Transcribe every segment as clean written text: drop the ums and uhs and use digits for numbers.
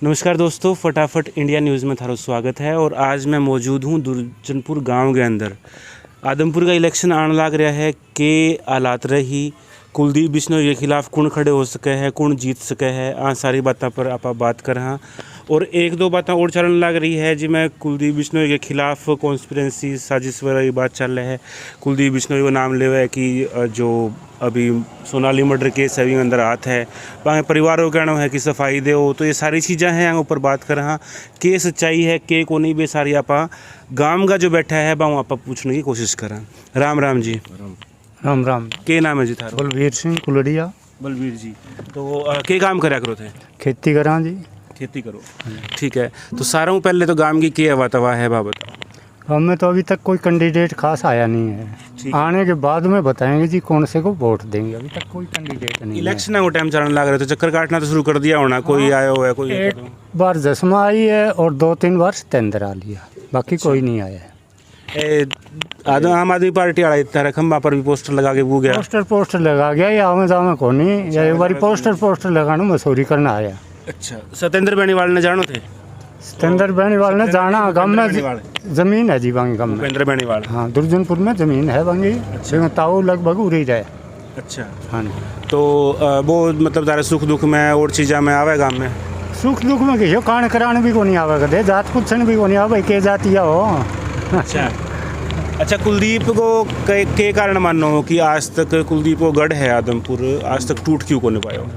नमस्कार दोस्तों, फटाफट इंडिया न्यूज़ में थारा स्वागत है। और आज मैं मौजूद हूँ दुर्जनपुर गांव के अंदर। आदमपुर का इलेक्शन आने लग रहा है कि हालात रही कुलदीप बिश्नोई के खिलाफ कौन खड़े हो सके है, कौन जीत सके है, आ सारी बातों पर आप बात कर हाँ। और एक दो बातें और चलन लग रही है जिसमें कुलदीप बिश्नोई के खिलाफ कॉन्स्पिरेंसी साजिश वाली बात चल रही है। कुलदीप बिश्नोई को नाम ले है कि जो अभी सोनाली मर्डर केस अभी अंदर हाथ है, वहाँ परिवार को कहना है कि सफाई दो। तो ये सारी चीज़ें हैं ऊपर बात कर हाँ के सच्चाई है के को नहीं बे सारी आप गांव का जो बैठा है वहाँ आप पूछने की कोशिश करें। राम राम जी। राम राम। के नाम है जी थारा? बलबीर सिंह कुलड़िया। बलबीर जी, तो के काम करा करो थे? खेती करा जी। खेती करो, ठीक है। तो सारों पहले तो गांव की क्या वातवा है बाबत? हमें तो अभी तक कोई कैंडिडेट खास आया नहीं है। आने के बाद में बताएंगे जी कौन से को वोट देंगे। अभी तक कोई कैंडिडेट नहीं। इलेक्शन को टाइम चलने लग रहे तो चक्कर काटना तो शुरू कर दिया होना। कोई आया हुआ है? कोई एक बार जसमा आई है और 2-3 बार सतेंद्र आ लिया, बाकी कोई नहीं आया है। आम आदमी पार्टी वाला इतना खंबा पर भी पोस्टर लगा के वो गया। पोस्टर लगा गया या आमे जामे को नहीं, या एक बार पोस्टर लगाने मसूरी करना आया। अच्छा, सतेंद्र बेनीवाल ने जानो थे? सतेंद्र बेनीवाल ने जाना। गाँव में जमीन है जी बांगी गाँव में। सतेंद्र बेनीवाल, हाँ, दुर्जनपुर में जमीन है बांगी। अच्छा। ताऊ लगभग उड़ी रहे। अच्छा, हाँ। तो वो मतलब तारे सुख दुख में और चीज़ा में आवे गाँव में? सुख दुख में कहो कान कराने भी को नहीं आवे कदे, जात पूछने भी को नहीं आवे के जातिया हो। अच्छा अच्छा, कुलदीप को के कारण मानो हो कि आज तक कुलदीप को गढ़ है आदमपुर आज तक टूट क्यों को नहीं पाया?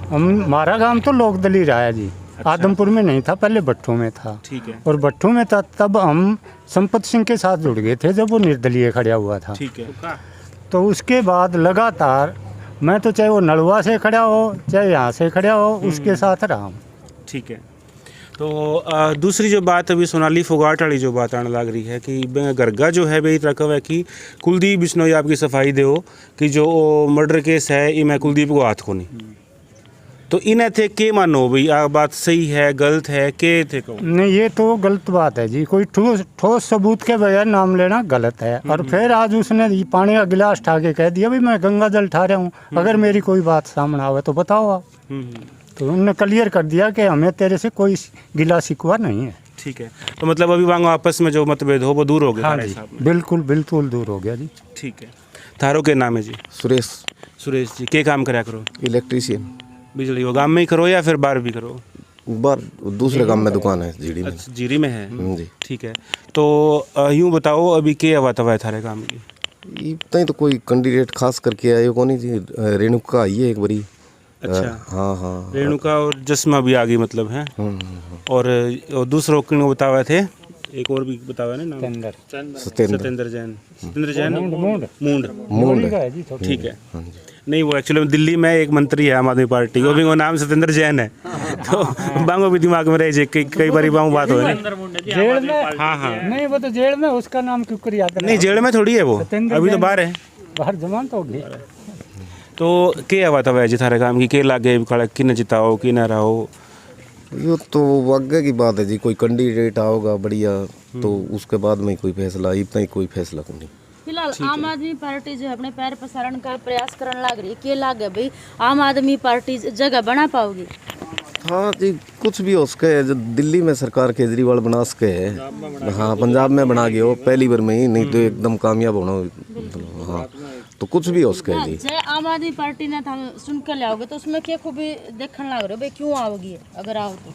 हमारा गांव तो लोकदली रहा है जी। अच्छा। आदमपुर में नहीं था, पहले भट्टू में था। ठीक है। और भट्टू में था तब हम संपत सिंह के साथ जुड़ गए थे जब वो निर्दलीय खड़ा हुआ था। ठीक है। तो उसके बाद लगातार मैं तो चाहे वो नलवा से खड़ा हो चाहे यहाँ से खड़ा हो उसके साथ रहा हूँ। ठीक है। तो दूसरी जो बात अभी सोनाली फोगाट वाली जो बात आने लग रही है कि गरगा जो है भाई रकब है कि कुलदीप बिश्नोई आपकी सफाई दो कि जो मर्डर केस है ये मैं कुलदीप को हाथ को नहीं। तो इन्हें थे के मानो भाई आ बात सही है गलत है के थे को? नहीं, ये तो गलत बात है जी। कोई ठोस सबूत के बगैर नाम लेना गलत है। और फिर आज उसने पानी का गिलास उठा के कह दिया भाई मैं गंगा जल उठा रहा हूँ, अगर मेरी कोई बात सामने आवे तो बताओ आप। तो उन्होंने क्लियर कर दिया कि हमें तेरे से कोई गिला शिकवा नहीं है। ठीक है। तो मतलब अभी वांगो आपस में जो मतभेद हो वो दूर हो गया? हाँ जी, बिल्कुल बिल्कुल दूर हो गया जी। ठीक है। थारो के नाम है जी? सुरेश। सुरेश जी, के काम करा करो? इलेक्ट्रीशियन। बिजली वो गांव में ही करो या फिर बाहर भी करो? बाहर दूसरे काम में दुकान है जीरी में। अच्छा, जीरी में है जी। ठीक है। तो यूँ बताओ अभी के हवा है थारे काम की? इतना ही तो कोई कैंडिडेट खास करके आयो को नहीं जी। रेणुका आई है एक बारी। अच्छा, हाँ हाँ, रेणुका और जस्मा भी आ गई मतलब है। और दूसरों को बतावा थे, एक और भी बतावा है ना नाम? सतेंद्र जैन। सतेंद्र जैन मूंड। ठीक है। नहीं, वो एक्चुअली दिल्ली में एक मंत्री है आम आदमी पार्टी, वो भी वो नाम सतेंद्र जैन है। तो बांगो भी दिमाग में रहे कई बारी बांगो बात हो। जेल में? हाँ हाँ, नहीं वो तो जेल में, उसका नाम क्यों कर याद? नहीं जेल में थोड़ी है वो, अभी तो बाहर है। बाहर जमानत हो गई। तो के हवा था वैसे थारे काम की के लागे कि न जिताओ कि न रहो? ये तो आगे की बात है जी। कोई कैंडिडेट आओगा बढ़िया तो उसके बाद में कोई फैसला, इतना ही कोई फैसला को नहीं। फिलहाल आम आदमी पार्टी जो अपने पैर पसारण का प्रयास करने लग रही है, के लागे भाई आम आदमी पार्टी जगह बना पाओगी? हाँ जी, कुछ भी हो सके। जो दिल्ली में सरकार केजरीवाल बना सके है, हाँ पंजाब में बना गए हो पहली बार में ही, नहीं तो एकदम कामयाब होना। हाँ, तो कुछ भी हो सके जी। जय आम आदमी पार्टी ने सुन कर लाओगे तो उसमें क्या खूबी देखने लग रहे हो भाई, क्यों आओगी अगर आओ तो?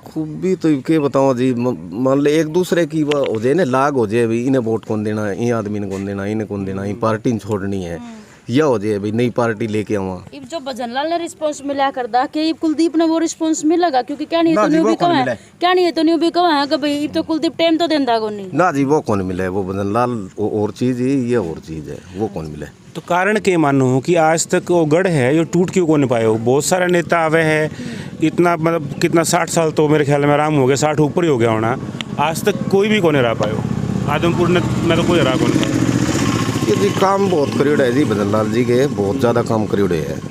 खूबी तो क्या बताओ जी। मान ले एक दूसरे की वो हो जाए ना, लाग हो जाए भाई इन्हें वोट कौन देना है, ये आदमी ने कौन देना, इन्हें कौन देना, ये पार्टी ने छोड़नी है, यह हो जाए भाई नई पार्टी लेके आवा। इब जो भजनलाल ने रिस्पांस मिला कर दा कि कुलदीप ने वो रिस्पांस मिलेगा? क्योंकि क्या नहीं तो न्यू भी कहा है, क्या नहीं है तो न्यू भी कहा है कि भाई तो कुलदीप टाइम तो देंदा को नहीं ना जी। वो कौन मिले? वो भजनलाल और चीज है, ये और चीज है, वो कौन मिले? तो कारण के मानो हो कि आज तक वो गढ़ है ये टूट क्यों को नहीं पाए हो? बहुत सारे नेता आवे है, इतना मतलब कितना 60 साल तो मेरे ख्याल में आराम हो गया, 60 ऊपर ही हो गया होना, आज तक कोई भी को नहीं रह पाए हो आदमपुर में तो कोई रहा को नहीं। ये जी काम बहुत करियोड़े है जी, भजनलाल जी के बहुत ज़्यादा काम करियोड़े है।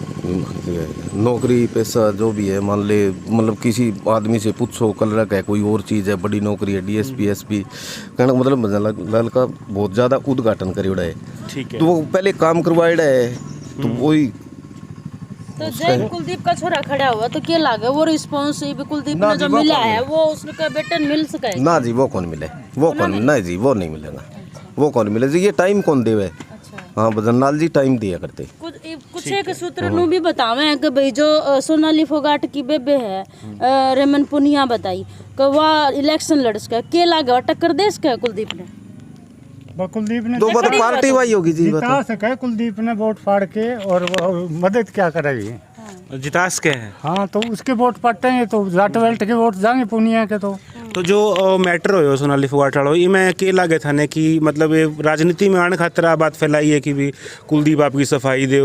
नौकरी पैसा जो भी है, मान ले मतलब किसी आदमी से पूछो कलर है कोई और चीज़ है, बड़ी नौकरी है डीएसपी एसपी कहना मतलब भजनलाल का बहुत ज़्यादा उद्घाटन करियोड़ा है। ठीक है। तो वो पहले काम करवाएड़ा है तो वही तो जब कुलदीप का छोरा खड़ा हुआ तो क्या लगे वो रिस्पांस कुलदीप ने जो मिला है वो उसका बेटा मिल सके ना जी वो कौन मिले, वो कौन नहीं जी, वो नहीं मिलेगा, वो कौन मिले जी, ये टाइम कौन देवे। हाँ भजन लाल जी टाइम दिया करते। कुछ एक सूत्र नु भी बतावे हैं कि भाई जो सोनाली फोगाट की बेबे है रेमन पुनिया बताई कि वह इलेक्शन लड़सका के लागे टक्कर दे सके कुलदीप ने। कुलदीप ने तो बता पार्टी वाई होगी जी, जिता सके कुलदीप ने वोट फाड़ के, और वो मदद क्या करेगी, जितास के हैं। हाँ तो उसके वोट पड़ते हैं तो जाट वेल्ट के वोट जाएंगे पुनिया के। तो जो मैटर हो सोनाली फोगाट वालों ये मैं के लागे था ने कि मतलब ये राजनीति में आने खातिर आ बात फैलाई है कि भी कुलदीप आपकी सफाई दे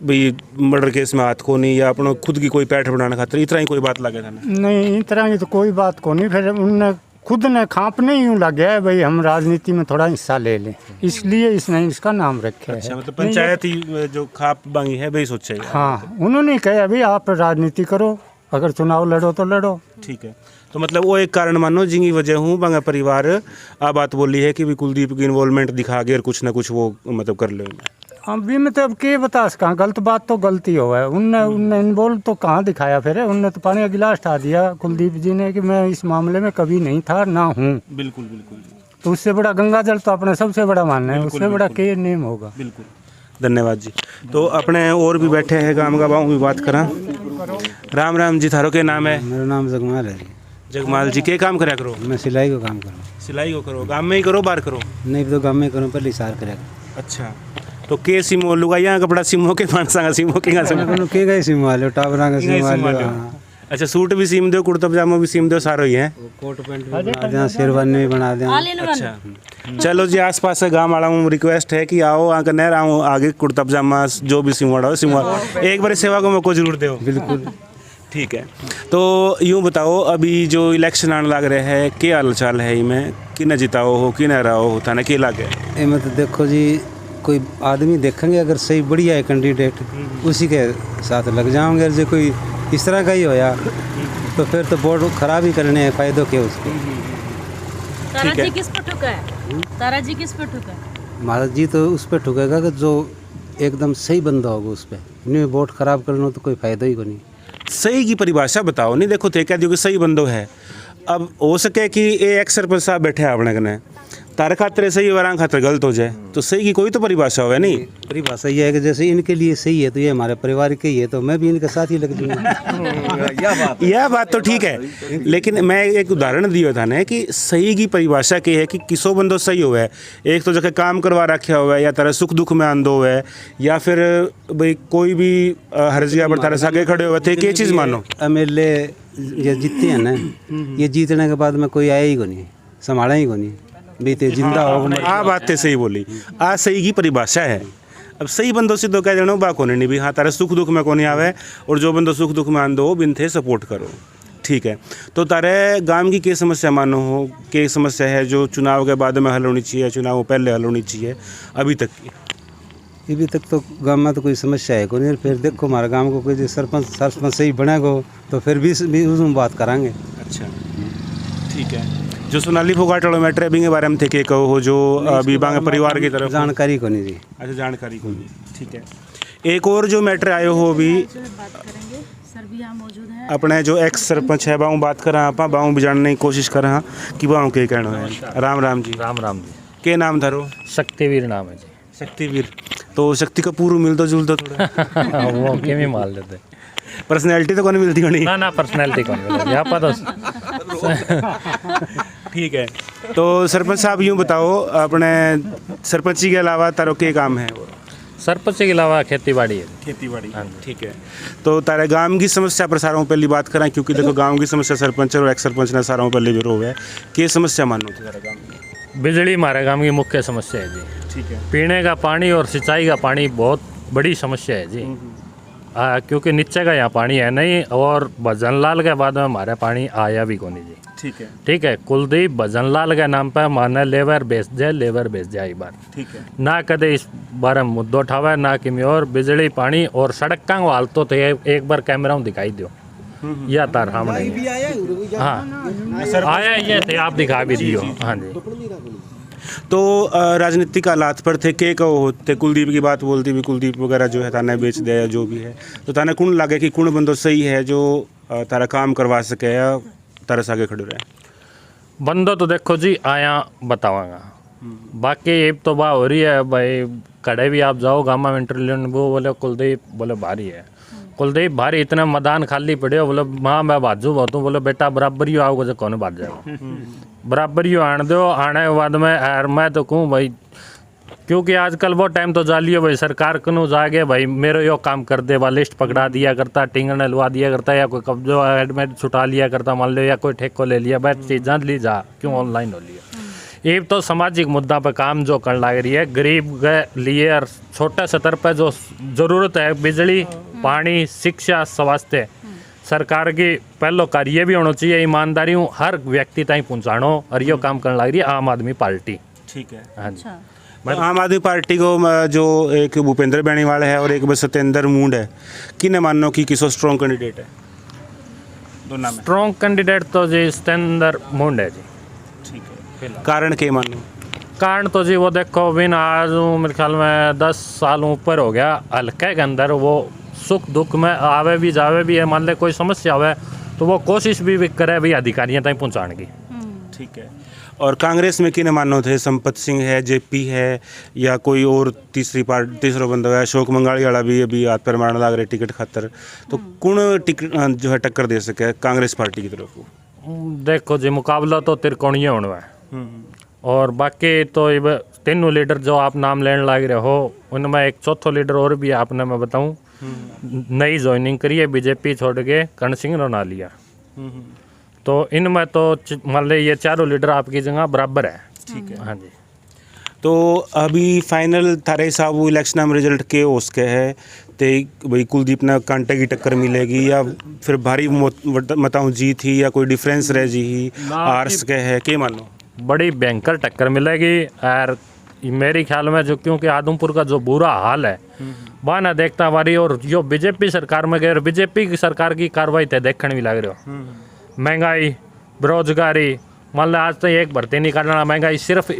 भाई मर्डर केस में हाथ को नहीं, या अपना खुद की कोई पैठ बनाने खातिर इतना ही कोई बात लागे था ना। नहीं इस तरह की तो कोई बात को नहीं, फिर उनने खुद ने खापने यूँ लग गया है भाई हम राजनीति में थोड़ा हिस्सा ले लें, इसलिए इसने इसका नाम रखा है। अच्छा, मतलब पंचायत ही जो खाप बांगी है भाई सोचे। हाँ उन्होंने कहा भाई आप राजनीति करो, अगर चुनाव लड़ो तो लड़ो। ठीक है, तो मतलब वो एक कारण मानो जिंगी वजह हूँ बांगा परिवार आ बात बोली है कि भी कुलदीप की इन्वॉल्वमेंट दिखा के और कुछ ना कुछ वो मतलब कर ले। अभी मतलब के बता सका, गलत बात तो गलती हो है, उनने इन्वॉल्व तो कहाँ दिखाया, फिर उनने तो पानी का गिलास उठा दिया कुलदीप जी ने कि मैं इस मामले में कभी नहीं था ना हूँ। बिल्कुल बिल्कुल, तो उससे बड़ा गंगा जल तो अपने सबसे बड़ा मानना है, उससे बड़ा के नेम होगा। बिल्कुल, धन्यवाद जी। तो अपने और भी बैठे हैं गाँव का बाहू भी बात करा। राम राम जी, थारो के नाम है? मेरा नाम जगमाल है जी। जगमाल जी के काम करा करो? मैं सिलाई का काम करूँ। सिलाई को करो, गाँव में ही करो बाहर करो? नहीं तो गाँव में करूँ, पहले सार करेगा। अच्छा, तो के सिमो लुगाइया कपड़ा सिमो के पांसा सिमो के सिमो के गए सिम वाले टावरा का सिम वाले। अच्छा, सूट भी सिम दो, कुर्ता पजामा भी सिम दो, सारो ही है। कोट पैंट भी बना दें, शेरवानी भी बना दें। अच्छा, चलो जी, आसपास से गाँव वाला हूँ रिक्वेस्ट है कि आओ आकर नहर आओ आगे कुर्ता पजामा जो भी सिमवाड़ा हो सिमवा, एक बार सेवा को मौको जरूर दो। बिल्कुल ठीक है। तो यूँ बताओ अभी जो इलेक्शन आने लग रहे हैं क्या हाल चाल है, इनमें कि न जिताओ हो कि न रहो हो थाने के लागे? इनमें तो देखो जी कोई आदमी देखेंगे अगर सही बढ़िया है कैंडिडेट उसी के साथ लग जाओगे, अगर जो कोई इस तरह का ही होया तो फिर तो वोट खराब ही करने हैं, फायदों के उसके। तारा जी किस पर ठुका है? तारा जी किस पर ठुका है? महाराज जी तो उस पर ठुकेगा कि जो एकदम सही बंदा होगा उस पर, नहीं वोट खराब करना तो कोई फायदा ही को नहीं। सही की परिभाषा बताओ। नहीं देखो थे क्या जो सही बंदो है, अब हो सके कि ये एक सरपंच साहब बैठे हैं अपने कने, तारे खातिर सही वरां खातिर गलत हो जाए, तो सही की कोई तो परिभाषा हो नहीं। परिभाषा ये है कि जैसे इनके लिए सही है तो ये हमारे परिवार के ही है, तो मैं भी इनके साथ ही लग जाऊंगा। यह बात तो ठीक है, लेकिन मैं एक उदाहरण दिया था ना कि सही की परिभाषा क्या है कि किसो बंदो सही हुआ है, एक तो जगह काम करवा रखा हुआ है या तारा सुख दुख में आंदो है, या फिर भाई कोई भी हर जगह पर तारे सागे खड़े हुए थे, ये चीज़ मानो। MLA ये जीतते हैं ना, ये जीतने के बाद में कोई आया ही को नहीं, संभाला ही को नहीं, बीते जिंदा होगा। आ बात तो सही बोली, आ सही की परिभाषा है। अब सही बंदो से तो कह देना बा कोने नहीं भी, हाँ तारे सुख दुख में को नहीं आवे, और जो बंदो सुख दुख में आंदो बिन थे सपोर्ट करो। ठीक है, तो तारे गांव की क्या समस्या मानो हो, क्या समस्या है जो चुनाव के बाद में हल होनी चाहिए, चुनाव पहले हल होनी चाहिए अभी तक की? अभी तक तो गांव में तो कोई समस्या है को नहीं। फिर देखो हमारे गांव को कोई सरपंच सही बनेगा तो फिर भी उसमें बात करांगे। अच्छा, ठीक है। जो सोनाली फोगाट वाला मैटर के बारे में थे के कहो हो, जो अभी बांगे परिवार की तरफ जानकारी को नहीं जी। अच्छा, जानकारी को नहीं। ठीक है, एक और जो मैटर आयो हो अभी अपने जो एक्स सरपंच है बाहू बात करा आप बाहू भी जानने की कोशिश करा कि बाहू के कहना है। राम राम जी। राम राम जी। के नाम थारो? शक्तिवीर नाम है जी। शक्तिवीर, तो शक्ति का पूर्व मिलता जुलता थोड़ा? वो के भी माल देते, पर्सनैलिटी तो कौन मिलती होनी? ना पर्सनैलिटी कौन मिलती यहाँ पर तो। ठीक है, तो सरपंच साहब यूँ बताओ अपने सरपंची के अलावा तारो के काम है? सरपंच के अलावा खेती बाड़ी है। खेती बाड़ी, ठीक है। तो तारे गांव की समस्या पर सारों पहली बात करें, क्योंकि देखो गांव की समस्या सरपंच और एक्स सरपंच ने सारों पहले भी रो है कि समस्या मानो थी तारा गांव की? बिजली हमारे गांव की मुख्य समस्या है जी। ठीक है, पीने का पानी और सिंचाई का पानी बहुत बड़ी समस्या है जी। क्योंकि नीचे का यहाँ पानी है नहीं, और भजनलाल के बाद में हमारे पानी आया भी को नहीं जी। ठीक है, कुलदीप भजनलाल के नाम पर माने लेबर बेच जाए एक बार। ठीक है, ना कदे इस बारे में मुद्दों उठावा, ना कि और बिजली पानी और सड़क का हाल तो थे, एक बार कैमरा में दिखाई दो या तार हमने। हाँ आया ये थे, आप दिखा भी दियो। हाँ जी, तो राजनीतिक हालात पर थे के कहो होते कुलदीप की बात बोलती भी कुलदीप वगैरह जो है ताने बेच दे या जो भी है तो ताने कुण लगे कि कुण बंदो सही है जो तारा काम करवा सके या तारा सागे खड़े रहे बंदो तो देखो जी आया बतावांगा बाकी एक तो बात हो रही है भाई कड़े भी आप जाओ गामा में इंटरव्यू वो बोले कुलदीप बोले भारी है कुलदीप भारी इतना मैदान खाली पड़े बोले माँ मैं बाजू बहुत हूँ बोले बेटा बराबर ही आओगे जो कौन बाज जाएगा बराबर ही आने दो आने के बाद में यार मैं तो कहूँ भाई क्योंकि आजकल वो टाइम तो जालियो भाई सरकार कनु जागे भाई मेरे यो काम कर दे वा लिस्ट पकड़ा दिया करता टिंगन लुआ दिया करता या कोई कब्जो एडमिट छुटा लिया करता मान लो या कोई ठेको ले लिया बैठ चीज़ां ली जा क्यों ऑनलाइन हो लिया ये तो सामाजिक मुद्दा पर काम जो करने लग रही है गरीब के लिए और छोटे स्तर पर जो ज़रूरत है बिजली पानी शिक्षा स्वास्थ्य सरकार की पहलो कार्य भी होना चाहिए ईमानदारी हर व्यक्ति तक पहुँचानो और ये काम करने लग रही है आम आदमी पार्टी। ठीक है हाँ जी तो आम आदमी पार्टी को जो एक भूपेंद्र बेनीवाल है और एक बस सत्येंद्र मूंड है किन्हें मानो कि किसो स्ट्रॉन्ग कैंडिडेट है दोनों में स्ट्रॉन्ग कैंडिडेट तो जी सत्येंद्र मूंड है जी। ठीक है कारण के मानो कारण तो जी वो देखो बिन आज मेरे ख्याल में 10 साल ऊपर हो गया हल्के के अंदर वो सुख दुख में आवे भी जावे भी है मान ले कोई समस्या आवे तो वो कोशिश भी करे भी अधिकारियों तक पहुँचाने की। ठीक है और कांग्रेस में किन्हें मानो थे संपत सिंह है जेपी है या कोई और तीसरा बंदा है अशोक मंगाड़ी वाला भी अभी हाथ पर मारने लग रहे टिकट खातर तो कौन टिकट जो है टक्कर दे सके कांग्रेस पार्टी की तरफ देखो जी मुकाबला तो त्रिकोणीय होना है और बाकी तो ये तीनों लीडर जो आप नाम लेने लग रहे हो उनमें एक चौथा लीडर और भी आपने मैं बताऊं नई ज्वाइनिंग करी है बीजेपी छोड़ के कर्ण सिंह रोनालिया तो इनमें तो मान ली ये चारों लीडर आपकी जगह बराबर है। ठीक है हाँ जी तो अभी फाइनल थारे हिसाब इलेक्शन में रिजल्ट के उसके है ते भाई कुलदीप ने कांटे की टक्कर मिलेगी या फिर भारी मताऊं जीत ही या कोई डिफरेंस रह जी ही आर्स के है के मानो बड़ी भयंकर टक्कर मिलेगी और मेरे ख्याल में जो क्योंकि आदमपुर का जो बुरा हाल है वह ना देखता हमारी और जो बीजेपी सरकार में गए बीजेपी की सरकार की कार्रवाई थे देखने भी लग रहे हो महंगाई बेरोजगारी मान लो आज तो एक भर्ती नहीं करना महंगाई सिर्फ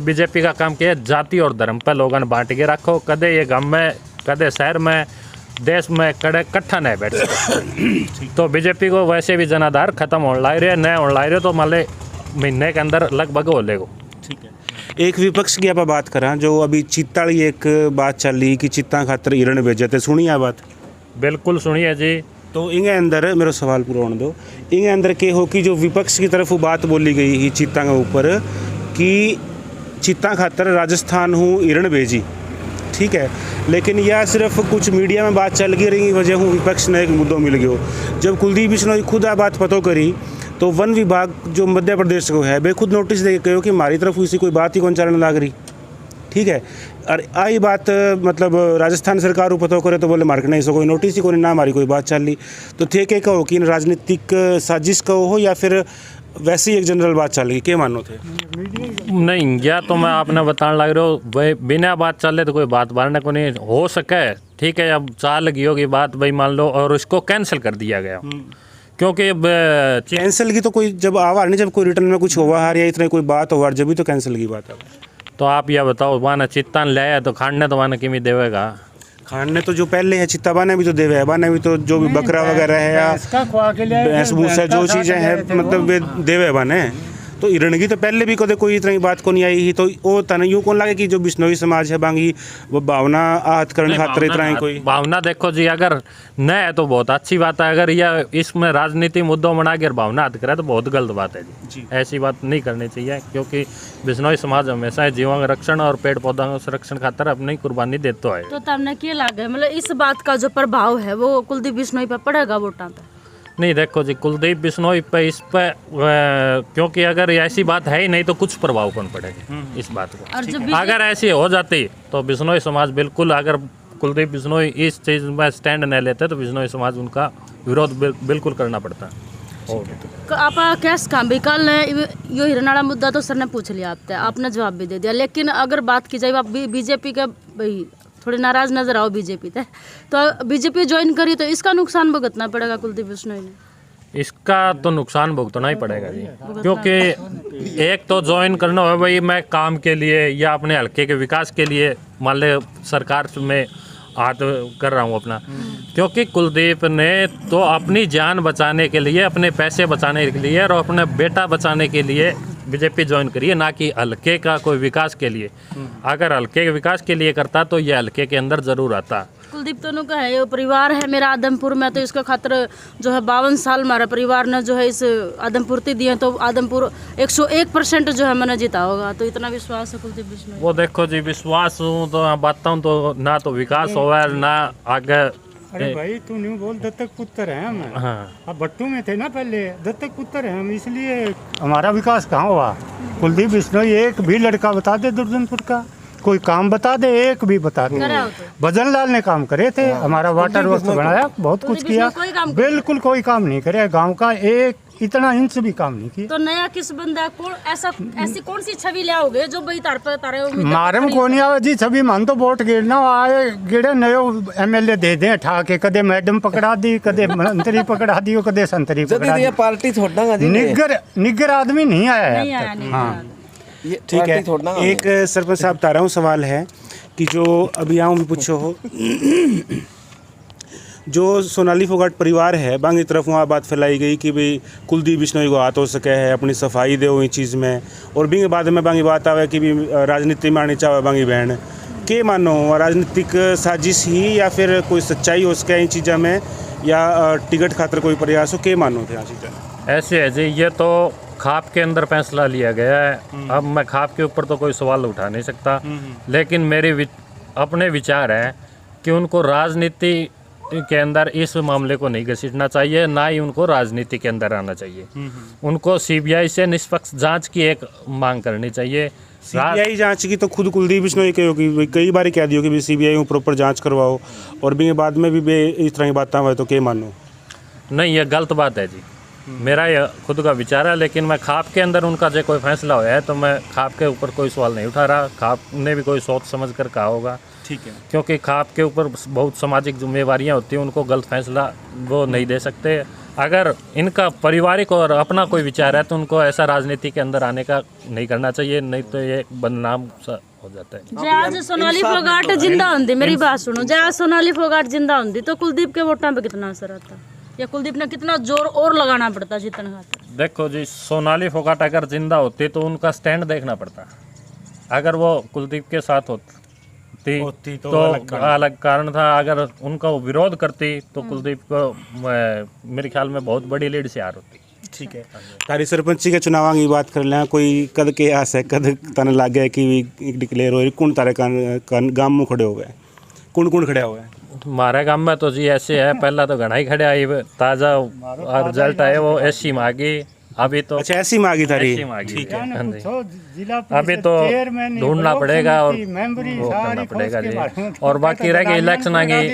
बीजेपी का काम किया जाति और धर्म पर लोगों ने बांट के रखो कदे ये गाँव में कदे शहर में देश में कड़े कट्ठा नहीं बैठ सकते तो बीजेपी को वैसे भी जनाधार खत्म होने लग रहे नए होने लग रहे तो मान लो महीने के अंदर लगभग हो लेगो। ठीक है एक विपक्ष की आप बात करा जो अभी चित्ता वाली एक बात चल रही कि चित्ता खातर हिरण भेजे थे सुनी आ बात बिल्कुल सुनिए जी तो इंगे अंदर मेरा सवाल पूरा होने दो इंगे अंदर के हो कि जो विपक्ष की तरफ वो बात बोली गई ही चित्ता के ऊपर कि चित्ता खातर राजस्थान हूँ हिरण भेजी ठीक है लेकिन यह सिर्फ कुछ मीडिया में बात चल गई रही वजह हूँ विपक्ष ने एक मुद्दों मिल गयो जब कुलदीप बिश्नोई खुद आ बात पतो करी तो वन विभाग जो मध्य प्रदेश को है वे खुद नोटिस दे के कि हमारी तरफ इसी कोई बात ही कौन चलने लग रही ठीक है और आई बात मतलब राजस्थान सरकार पता करे तो बोले मार्क नहीं सो कोई नोटिस ही कोई ना हमारी कोई बात चल रही तो थे के कहो कि राजनीतिक साजिश कहो हो या फिर वैसे ही एक जनरल बात चल रही क्या मानो थे नहीं या तो मैं आपने बताने लग रहा हूँ भाई बिना बात चले तो कोई बात बारने को नहीं हो सके ठीक है अब चाल लगी होगी बात भाई मान लो और उसको कैंसिल कर दिया गया क्योंकि कैंसिल की तो कोई जब आवार नहीं जब कोई रिटर्न में कुछ हुआ या इतना कोई बात हुआ जब भी तो कैंसिल की बात है तो आप यह बताओ वाना चित्तान ले आया तो खाने तो वाना किमी देवेगा खाने तो जो पहले है चित्ता बाने भी तो देवे है बाने भी तो जो भी बकरा वगैरह है या भैंस भूसा जो चीज़ें हैं मतलब वे देवे बाने तो हिरणगी तो पहले भी कदे कोई इतनी बात को नहीं आई ही तो वो तन यूँ कौन लगे कि जो बिश्नोई समाज है बांगी वो भावना आहत करने खातर इतना ही कोई भावना देखो जी अगर न है तो बहुत अच्छी बात है अगर यह इसमें राजनीति मुद्दों बना के भावना हत करे तो बहुत गलत बात है जी ऐसी बात नहीं करनी चाहिए क्योंकि बिश्नोई समाज हमेशा जीवन रक्षण और पेड़ पौधा संरक्षण खातर अपनी कुर्बानी देता है तो तमने क्या लगे मतलब इस बात का जो प्रभाव है वो कुलदीप बिश्नोई पे पड़ेगा वोटां पे नहीं देखो जी कुलदीप बिश्नोई पे इस पे क्योंकि अगर ऐसी बात है ही नहीं तो कुछ प्रभाव कौन पड़ेगा इस बात को अगर ऐसी हो जाती तो बिश्नोई समाज बिल्कुल अगर कुलदीप बिश्नोई इस चीज़ में स्टैंड नहीं लेते तो बिश्नोई समाज उनका विरोध बिल्कुल करना पड़ता आप कैस काम भी कल यो हिरनाड़ा मुद्दा तो सर ने पूछ लिया आपने जवाब भी दे दिया लेकिन अगर बात की जाए आप बीजेपी का भाई थोड़े नाराज नजर आओ बीजेपी थे तो बीजेपी ज्वाइन करी तो इसका नुकसान भुगतना पड़ेगा कुलदीप बिश्नोई ने इसका तो नुकसान भुगतना ही पड़ेगा जी, क्योंकि एक तो ज्वाइन करना हो भाई मैं काम के लिए या अपने हल्के के विकास के लिए मान ले सरकार में हाथ कर रहा हूँ अपना, क्योंकि कुलदीप ने तो अपनी जान बचाने के लिए, अपने पैसे बचाने के लिए और अपने बेटा बचाने के लिए बीजेपी ज्वाइन करी है, ना कि हल्के का कोई विकास के लिए। अगर हल्के के विकास के लिए करता तो ये हल्के के अंदर जरूर आता। कुलदीप तनु का है, ये परिवार है मेरा आदमपुर में, तो इसका खातिर जो है 52 साल हमारे परिवार ने जो है इस आदमपुर ते दिए, तो आदमपुर 101% जो है मैंने जीता होगा, तो इतना विश्वास है कुलदीप बिश्नोई। वो देखो जी, विश्वास हूँ तो बात हूँ तो ना तो विकास हुआ है ना आगे। अरे भाई तू न्यू बोल, दत्तक पुत्र हैं हम। हाँ, अब भट्टू में थे ना पहले, दत्तक पुत्र हैं हम, इसलिए हमारा विकास कहाँ हुआ। कुलदीप बिश्नोई एक भी लड़का बता दे दुर्जनपुर का, कोई काम बता दे, एक भी बता दे। भजन लाल ने काम करे थे, हमारा वाटर वर्क बनाया, बहुत कुछ किया, बिल्कुल कोई काम नहीं करे गांव का, एक इतना इंच भी काम नहीं किया। तो नया किस बंदा कौन ऐसी कौन सी छवि लाओगे जो भाई तारे मारम को नहीं आवे जी छवि, मान तो वोट गिरना आए गिरे नयो एमएलए दे दे ठा के, कदे मैडम पकड़ा दी, कदे मंत्री पकड़ा दी, कदे संतरी पकड़ा दी। पार्टी छोड़ना निग्गर आदमी नहीं आया है। हाँ ठीक है। एक सरपंच साहब तारा हूँ, सवाल है कि जो अभी आऊँ भी पूछो हो, जो सोनाली फोगाट परिवार है बांगी तरफ वहाँ बात फैलाई गई कि भाई कुलदीप बिश्नोई को हाथ हो सके है, अपनी सफाई दे हुई चीज़ में, और भी बाद में बांगी बात आवे कि भी राजनीति में आनी चाहे बांगी बहन के मानो राजनीतिक साजिश ही या फिर कोई सच्चाई हो सके इन चीज़ों में, या टिकट खातर कोई प्रयास हो, के मानो थे चीज़ें? ऐसे है जी, ये तो खाप के अंदर फैसला लिया गया है। अब मैं खाप के ऊपर तो कोई सवाल उठा नहीं सकता, लेकिन मेरे अपने विचार हैं कि उनको राजनीति के अंदर इस मामले को नहीं घसीटना चाहिए, ना ही उनको राजनीति के अंदर आना चाहिए। उनको सीबीआई से निष्पक्ष जांच की एक मांग करनी चाहिए। सीबीआई जांच की तो खुद कुलदीप बिश्नोई कहोगी, कई बार कह दियो कि सीबीआई प्रॉपर जांच करवाओ, और भी बाद में भी इस तरह की बातें हुए तो क्या मानो? नहीं, ये गलत बात है जी, मेरा ये खुद का विचार है। लेकिन मैं खाप के अंदर उनका जो कोई फैसला हुआ है तो मैं खाप के ऊपर कोई सवाल नहीं उठा रहा। खाप ने भी कोई सोच समझ कर कहा होगा, ठीक है, क्योंकि खाप के ऊपर बहुत सामाजिक जिम्मेवारियां होती हैं, उनको गलत फैसला वो नहीं दे सकते। अगर इनका पारिवारिक और अपना कोई विचार है तो उनको ऐसा राजनीति के अंदर आने का नहीं करना चाहिए, नहीं तो ये बदनाम सा हो जाता है। जे आज सोनाली फोगाट जिंदा होंदी, मेरी बात सुनो, जे आज सोनाली फोगाट जिंदा होंदी तो कुलदीप के वोटां पे कितना असर आता, या कुलदीप ने कितना जोर और लगाना पड़ता जीतने खातिर? देखो जी, सोनाली फोगाट अगर जिंदा होती तो उनका स्टैंड देखना पड़ता। अगर वो कुलदीप के साथ होती तो अलग कारण था। अगर उनका वो विरोध करती तो कुलदीप को मेरे ख्याल में बहुत बड़ी लीड से हार होती। ठीक है। तारी सरपंची के चुनाव की बात कर लें, कोई कद के आस है, कद तन लग गया कि डिक्लेयर हो, कौन तारे गांव में खड़े हो गए, कौन खड़े हुए हैं? हमारे गांव में तो जी ऐसे है, पहला तो घना ही खड़े आई, ताज़ा रिजल्ट आए वो एसी मांगी, अभी तो अच्छा ऐसी मांगी तारी, ठीक है। हाँ जी, जिला अभी तो ढूंढना पड़ेगा और वो करना पड़ेगा जी। और बाकी रह गई इलेक्शन आ गई,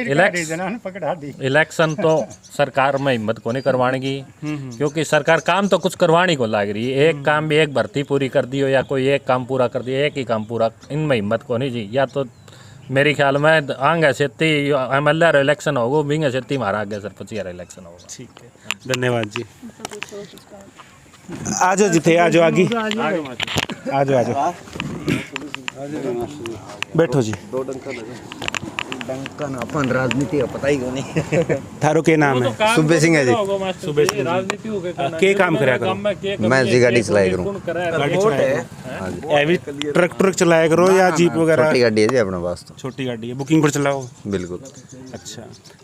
इलेक्शन तो सरकार में हिम्मत को नहीं करवाएगी, क्योंकि सरकार काम तो कुछ करवाने को लाग रही है। एक काम भी, एक भर्ती पूरी कर दी हो या कोई एक काम पूरा कर दिया, एक ही काम पूरा, इनमें हिम्मत को नहीं जी। या तो मेरे ख्याल में आगे सेती एमएलए इलेक्शन होगा, बिंगे सेती हमारा आगे सरपंच इलेक्शन होगा। ठीक है, धन्यवाद जी। आ जाओ जिथे, आ जाओ आगे, आ जाओ बैठो जी। डंका अपन राजनीति का पता ही क्यों नहीं। थारो के नाम है? सुबे सिंह है जी। सुबे सिंह के काम कराया करो? मैं जी गाड़ी चलाया करूँ। गाड़ी चलाया एवी ट्रक चलाया करो या जीप वगैरह? छोटी गाड़ी है जी अपने पास, तो छोटी गाड़ी है, बुकिंग पर चलाओ? बिल्कुल। अच्छा,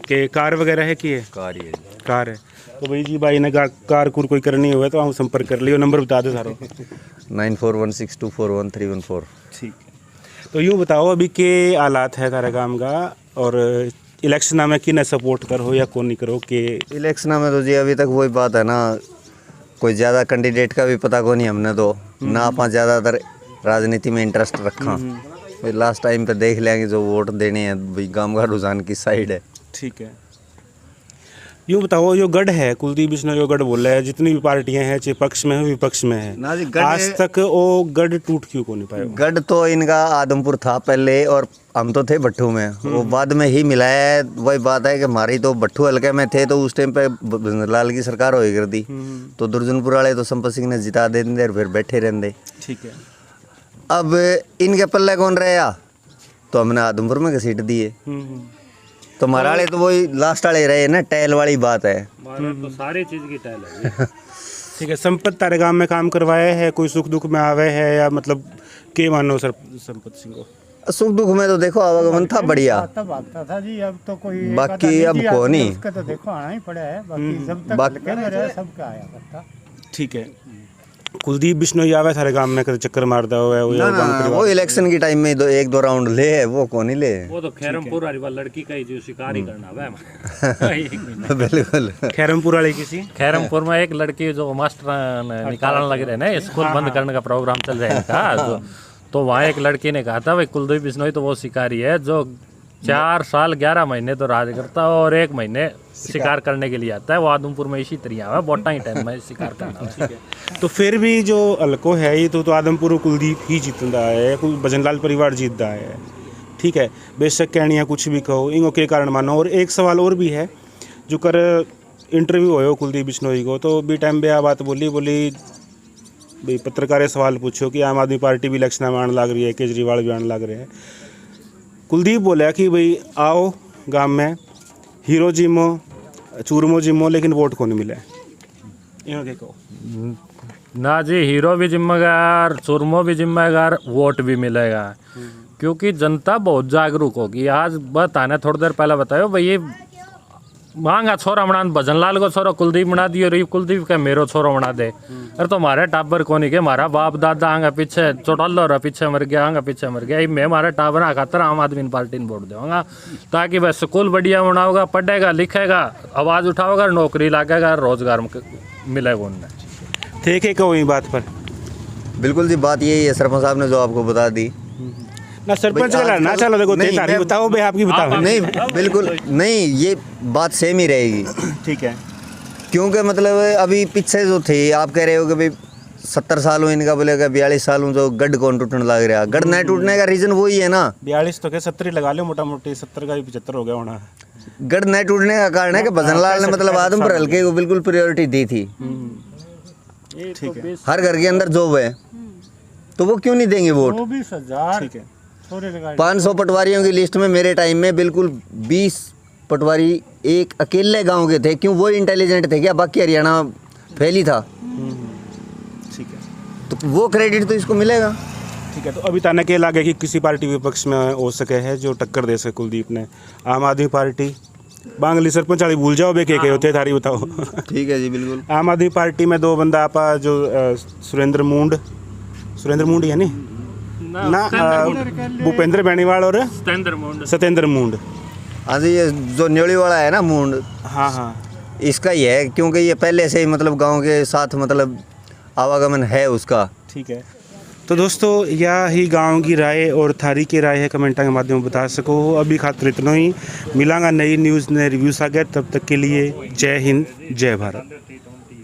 के कार वगैरह है कि कार ही है? कार है। तो भाई जी भाई ने कार कुर कोई करनी हुआ तो हम संपर्क कर लियो, नंबर बता दो सारो। 9416241314। ठीक है, तो यूँ बताओ अभी के हालात है तारा काम का, और इलेक्शन में कि न सपोर्ट करो या कौन नहीं करो के? इलेक्शन में तो जी अभी तक वही बात है ना, कोई ज़्यादा कैंडिडेट का भी पता को नहीं हमने तो ना, आप ज़्यादातर राजनीति में इंटरेस्ट रखा। भाई लास्ट टाइम पे देख लेंगे जो वोट देने हैं, भाई गांव का रुझान किस साइड है। ठीक है, यूँ बताओ, जो गढ़ है कुलदीप बिश्नोई जो गढ़ बोल रहा है, जितनी भी पार्टियां हैं चाहे पक्ष में है विपक्ष में ना जी, है, गढ़ आज तक वो गढ़ टूट क्यों को नहीं पाया? गढ़ तो इनका आदमपुर था पहले, और हम तो थे भट्टू में, वो बाद में ही मिला है। वही बात है कि हमारी तो भट्टू हल्के में थे, तो उस टाइम पे लाल की सरकार हो कर दी, तो दुर्जनपुर वाले तो संपत सिंह ने जिता दे और फिर बैठे रहते। ठीक है। अब इनके पल्ले कौन रहा, तो हमने आदमपुर में घसीट दिए। तो हमारे वाले तो वही लास्ट वाले रहे ना, टैल वाली बात है। तो सारी चीज की टैल है। ठीक है। संपत तारे गांव में काम करवाए है, कोई सुख दुख में आवे है, या मतलब के मानो सर संपत सिंह को? सुख दुख में तो देखो आवागमन था बढ़िया, तब आता था जी, अब तो कोई बाकी अब को नहीं। उसका तो देखो आना ही पड़ा है, बाकी जब तक हल्के में रहे सबका आया करता। ठीक है। कुलदीप बिश्नोई आवे सारे गांव में, चक्कर मारता हुआ वो इलेक्शन के टाइम में एक दो राउंड ले है, वो कौन ही ले। वो तो खैरमपुर वाली लड़की का ही जो शिकार ही करना है। बिल्कुल। खैरमपुर वाले किसी खैरमपुर में एक लड़की जो मास्टर निकालने लग रहे ना, स्कूल बंद करने का प्रोग्राम चल रहा है इनका, तो वहाँ एक लड़की ने कहा था भाई कुलदीप बिश्नोई तो वो शिकारी है जो 4 साल 11 महीने तो राज करता है और 1 महीने शिकार करने के लिए आता है। वो आदमपुर में इसी तरह है, वोटा ही टाइम में शिकार करना है। तो फिर भी जो हल्को है ये तो आदमपुर कुलदीप ही जीतता है, भजनलाल परिवार जीतता है। ठीक है, बेशक कहनिया कुछ भी कहो, इनको के कारण मानो। और एक सवाल और भी है, जो कर इंटरव्यू हो कुलदीप बिश्नोई को, तो भी टाइम पे आ बात बोली भाई पत्रकार सवाल पूछो कि आम आदमी पार्टी भी इलेक्शन में आने लग रही है, केजरीवाल भी आने लग रहे हैं। कुलदीप बोला कि भाई आओ गांव में हीरो जिमो चूरमो जिमो, लेकिन वोट को नहीं मिला है। कहो ना जी, हीरो भी जिम्मेदार, चूरमो भी जिम्मेदार, वोट भी मिलेगा, क्योंकि जनता बहुत जागरूक होगी। आज बताने थोड़ी देर पहले बतायो भाई, ये मांगा छोरा बना भजनलाल को छोरा कुलदीप बना दियो, और कुलदीप का मेरो छोरा बना दे। अरे तो हमारे टाबर को नहीं के, हमारा बाप दादा आगे पीछे चौटालो रहा, पीछे मर गया, आगे पीछे मर गया। मैं हमारे टाबर खातर आम आदमी पार्टी ने वोट दूंगा, ताकि वह स्कूल बढ़िया बनाओगा, पढ़ेगा लिखेगा, आवाज़ उठाओगा, नौकरी लगेगा, रोजगार मिलेगा उन्हें। ठीक है, कहो बात पर। बिल्कुल जी, बात यही है सरपंच साहब ने जो आपको बता दी ना। सरपंच का लड़ना चलो, देखो तारी बताओ भाई, आपकी बताओ। नहीं बिल्कुल नहीं, ये बात सेम ही रहेगी। ठीक है। क्योंकि मतलब अभी पीछे जो थे, आप कह रहे हो कि भाई 70 साल हुए इनका, बोलेगा 42 साल हूँ, जो गढ़ कौन टूटने लग रहा है। गढ़ नहीं टूटने का रीजन वही है ना। 42 तो क्या 70 लगा लो, मोटा मोटी 70 का भी 75 हो गया होना। गढ़ नहीं टूटने का कारण है कि भजनलाल ने मतलब आदमपुर हल्के को बिल्कुल प्रायोरिटी दी थी। ठीक है। हर घर के अंदर जॉब है, तो वो क्यों नहीं देंगे वोट? 24,000 ठीक है। 500 पटवारियों की लिस्ट में मेरे टाइम में बिल्कुल 20 पटवारी एक अकेले गांव के थे। क्यों? वो इंटेलिजेंट थे क्या? बाकी हरियाणा फेल ही था। ठीक है। तो वो क्रेडिट तो इसको मिलेगा। ठीक है। तो अभी ताना के लागे कि किसी पार्टी विपक्ष में हो सके है जो टक्कर दे सके कुलदीप ने? आम आदमी पार्टी, बांगली सरपंच वाली भूल जाओ बे के होते थारी बताओ। ठीक है जी, बिल्कुल। आम आदमी पार्टी में 2 बंदा आपा जो सुरेंद्र मूंड है नी ना, भूपेंद्र बेनीवाल और सत्येंद्र मूंड। हाँ जी, ये जो न्योली वाला है ना मूंड, हाँ हाँ, इसका ही है, क्योंकि ये पहले से ही मतलब गांव के साथ मतलब आवागमन है उसका। ठीक है। तो दोस्तों, यह ही गांव की राय और थारी की राय है, कमेंटा के माध्यम में बता सको। अभी खातिर इतना ही, मिलांगा नई न्यूज़ नए रिव्यूज़ आ गए, तब तक के लिए जय हिंद जय भारत।